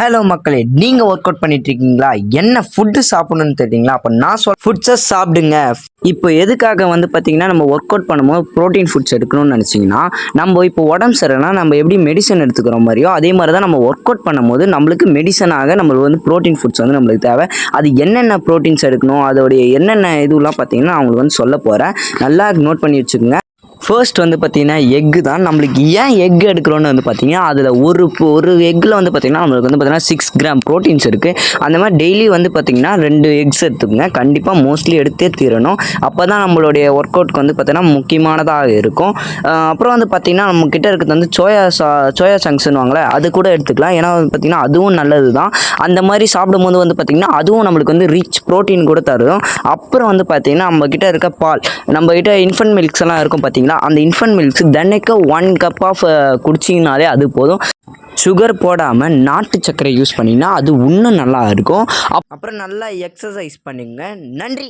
Hello மக்களே, நீங்கள் work out பண்ணிட்டு இருக்கீங்களா? என்ன ஃபுட்டு சாப்பிடணும்னு தெரியுங்களா? அப்போ நான் ஃபுட்ஸை சாப்பிடுங்க. இப்போ எதுக்காக பார்த்தீங்கன்னா, நம்ம ஒர்க் அவுட் பண்ணும்போது ப்ரோட்டீன் ஃபுட்ஸ் எடுக்கணும்னு நினச்சிங்கன்னா, நம்ம இப்போ உடம்பு சரியில்லைனா நம்ம எப்படி மெடிசன் எடுத்துக்கிற மாதிரியோ அதே மாதிரி தான் நம்ம ஒர்க் அவுட் பண்ணும்போது நம்மளுக்கு மெடிசனாக நம்மளுக்கு ப்ரோட்டீன் ஃபுட்ஸ் நம்மளுக்கு தேவை. அது என்னென்ன ப்ரோட்டீன்ஸ் எடுக்கணும், அதோடைய என்னென்ன இதுலாம் பார்த்தீங்கன்னா நான் உங்களுக்கு சொல்ல போகிறேன். நல்லா நோட் பண்ணி வச்சுக்கோங்க. ஃபர்ஸ்ட் பார்த்தீங்கன்னா எக்கு தான். நம்மளுக்கு ஏன் எக் எடுக்கிறோன்னு பார்த்தீங்கன்னா, அதில் ஒரு எக்கில் பார்த்தீங்கன்னா நம்மளுக்கு பார்த்தீங்கன்னா 6 கிராம் ப்ரோட்டீன்ஸ் இருக்குது. அந்த மாதிரி டெய்லி பார்த்தீங்கன்னா 2 எக்ஸ் எடுத்துக்கோங்க. கண்டிப்பாக மோஸ்ட்லி எடுத்தே தீரணும். அப்போ தான் நம்மளுடைய ஒர்க் அவுட்க்கு பார்த்தீங்கன்னா முக்கியமானதாக இருக்கும். அப்புறம் பார்த்தீங்கன்னா நம்மக்கிட்ட இருக்கிறது சோயா சங்க்ஸ்னுவாங்களே, அது கூட எடுத்துக்கலாம். ஏன்னா பார்த்தீங்கன்னா அதுவும் நல்லது தான். அந்த மாதிரி சாப்பிடும்போது பார்த்தீங்கன்னா அதுவும் நம்மளுக்கு ரிச் ப்ரோட்டீன் கூட தரும். அப்புறம் பார்த்தீங்கன்னா நம்மக்கிட்ட இருக்க பால், நம்மக்கிட்ட இன்ஃபன்ட் மில்க்ஸ் எல்லாம் இருக்கும் பார்த்தீங்களா, அந்த இன்ஃபன்ட் மில்க்ஸ் தினைக்கு 1 கப் ஆஃப் குடிச்சிங்கனாலே அது போதும். சுகர் போடாமல் நாட்டு சர்க்கரை யூஸ் பண்ணிங்கன்னா அது இன்னும் நல்லா இருக்கும். அப்புறம் நல்லா எக்ஸசைஸ் பண்ணுங்க. நன்றி.